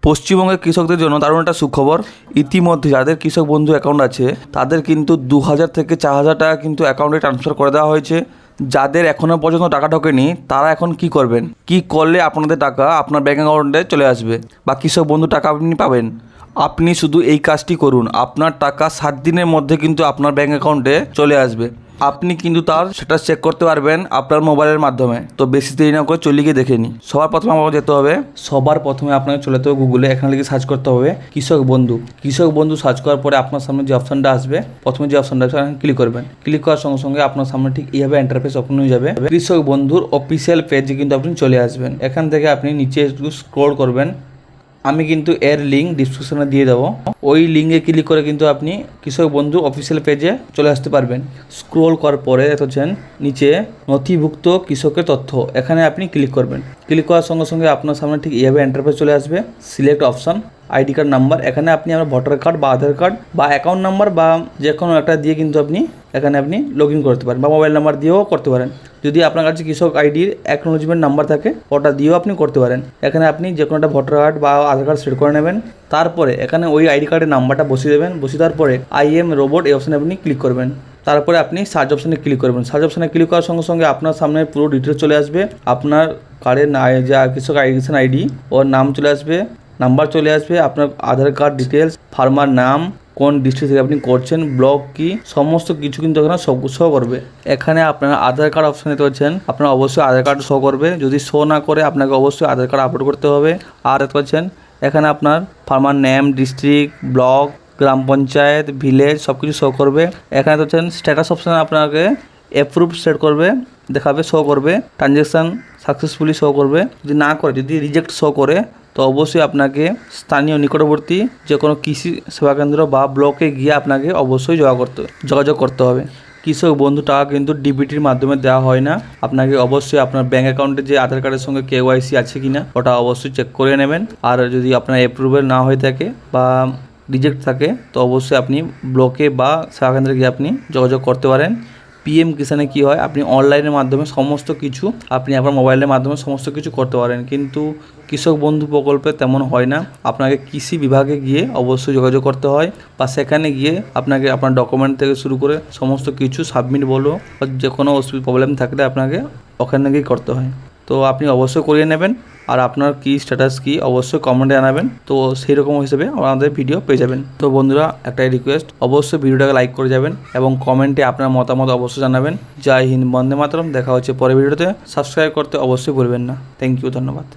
পশ্চিমবঙ্গের কৃষকদের জন্য দারুণ একটা সুখবর। ইতিমধ্যে যাদের কৃষক বন্ধু অ্যাকাউন্ট আছে তাদের কিন্তু 2000 থেকে 4000 টাকা কিন্তু অ্যাকাউন্টে ট্রান্সফার করে দেওয়া হয়েছে। যাদের এখনও পর্যন্ত টাকা ঢোকেনি তারা এখন কি করবেন, কি করলে আপনাদের টাকা আপনার ব্যাঙ্ক অ্যাকাউন্টে চলে আসবে বা কৃষক বন্ধু টাকা আপনি পাবেন। আপনি শুধু এই কাজটি করুন, আপনার টাকা 7 দিনের মধ্যে কিন্তু আপনার ব্যাঙ্ক অ্যাকাউন্টে চলে আসবে। আপনি কিন্তু তার সেটা চেক করতে পারবেন আপনার মোবাইলের মাধ্যমে। তো বেশি দেরি না করে চলে গিয়ে দেখে নিই। সবার প্রথমে আমাকে যেতে হবে, আপনাকে চলে যেতে হবে গুগলে। এখানে লিখে সার্চ করতে হবে কৃষক বন্ধু। কৃষক বন্ধু সার্চ করার পরে আপনার সামনে যে অপশানটা আসবে, প্রথমে যে অপশানটা আসবে ক্লিক করবেন। ক্লিক করার সঙ্গে সঙ্গে আপনার সামনে ঠিক এইভাবে ইন্টারফেস ওপেন হয়ে যাবে। কৃষক বন্ধুর অফিসিয়াল পেজে কিন্তু আপনি চলে আসবেন। এখান থেকে আপনি নিচে একটু স্ক্রল করবেন। আমি কিন্তু এর লিঙ্ক ডিসক্রিপশনে দিয়ে দেবো। ওই লিঙ্কে ক্লিক করে কিন্তু আপনি কৃষক বন্ধু অফিসিয়াল পেজে চলে আসতে পারবেন। স্ক্রোল করার পরে দেখছেন নিচে নথিভুক্ত কৃষকের তথ্য, এখানে আপনি ক্লিক করবেন। ক্লিক করার সঙ্গে সঙ্গে আপনার সামনে ঠিক এইভাবে ইন্টারফেস চলে আসবে। Select option ID card number, এখানে আপনি আমার ভোটার কার্ড বা আধার কার্ড বা অ্যাকাউন্ট নাম্বার বা যে কোনো একটা দিয়ে কিন্তু আপনি এখানে আপনি লগ ইন করতে পারেন বা মোবাইল নাম্বার দিয়েও করতে পারেন। যদি আপনার কাছে কৃষক আইডির অ্যাকনোলেজমেন্ট নাম্বার থাকে ওটা দিয়েও আপনি করতে পারেন। এখানে আপনি যে কোনো একটা ভোটার কার্ড বা আধার কার্ড সেট করে নেবেন। তারপরে এখানে ওই আইডি কার্ডের নাম্বারটা বসিয়ে দেবেন। বসিয়ে দেওয়ার পরে আই এম রোবট এই অপশানে আপনি ক্লিক করবেন। তারপরে আপনি সার্চ অপশানে ক্লিক করবেন। সার্চ অপশানে ক্লিক করার সঙ্গে সঙ্গে আপনার সামনে পুরো ডিটেলস চলে আসবে। আপনার কার্ডের যা কৃষক আইডি ওর নাম চলে আসবে, নাম্বার চলে আসবে, আপনার আধার কার্ড ডিটেলস, ফার্মার নাম, কোন ডিস্ট্রিক্ট থেকে আপনি করছেন, ব্লক কি, সমস্ত কিছু কিন্তু এখানে সব শো করবে। এখানে আপনার আধার কার্ড অপশানে পাচ্ছেন, আপনার অবশ্যই আধার কার্ড শো করবে। যদি শো না করে আপনাকে অবশ্যই আধার কার্ড আপলোড করতে হবে। আর দেখতে পাচ্ছেন এখানে আপনার ফার্মার নেম, ডিস্ট্রিক্ট, ব্লক, গ্রাম পঞ্চায়েত, ভিলেজ সব কিছু শো করবে। এখানে পাচ্ছেন স্ট্যাটাস অপশানে আপনাকে অ্যাপ্রুভ সেট করবে, দেখাবে, শো করবে। ট্রানজ্যাকশান সাকসেসফুলি শো করবে। যদি না করে, যদি রিজেক্ট শো করে, তো অবশ্যই আপনাকে স্থানীয় নিকটবর্তী যে কোনো কৃষি সেবাকেন্দ্র বা ব্লকে গিয়ে আপনাকে অবশ্যই যোগাযোগ করতে হবে। কৃষক বন্ধু টাকা কিন্তু ডিবিটির মাধ্যমে দেওয়া হয় না। আপনাকে অবশ্যই আপনার ব্যাঙ্ক অ্যাকাউন্টে যে আধার কার্ডের সঙ্গে KYC আছে কি না ওটা অবশ্যই চেক করে নেবেন। আর যদি আপনার অ্যাপ্রুভেল না হয়ে থাকে বা রিজেক্ট থাকে তো অবশ্যই আপনি ব্লকে বা সেবাকেন্দ্রে গিয়ে আপনি যোগাযোগ করতে পারেন। PM কিষানে কী হয়, আপনি অনলাইনের মাধ্যমে সমস্ত কিছু আপনি আপনার মোবাইলের মাধ্যমে সমস্ত কিছু করতে পারেন, কিন্তু কৃষক বন্ধু প্রকল্পে তেমন হয় না। আপনাকে কৃষি বিভাগে গিয়ে অবশ্যই যোগাযোগ করতে হয় বা সেখানে গিয়ে আপনাকে আপনার ডকুমেন্ট থেকে শুরু করে সমস্ত কিছু সাবমিট বলো বা যে কোনো প্রবলেম থাকলে আপনাকে ওখানে গিয়ে করতে হয়। তো আপনি অবশ্যই করিয়ে নেবেন। আর আপনার কি স্ট্যাটাস কি অবশ্যই কমেন্টে জানাবেন। তো সেই রকম হিসেবে আমাদের ভিডিও পেয়ে যাবেন। তো বন্ধুরা একটাই রিকোয়েস্ট, অবশ্যই ভিডিওটাকে লাইক করে যাবেন এবং কমেন্টে আপনার মতামত অবশ্যই জানাবেন। জয় হিন্দ, বন্দে মাতরম। দেখা হচ্ছে পরের ভিডিওতে। সাবস্ক্রাইব করতে অবশ্যই ভুলবেন না। থ্যাংক ইউ, ধন্যবাদ।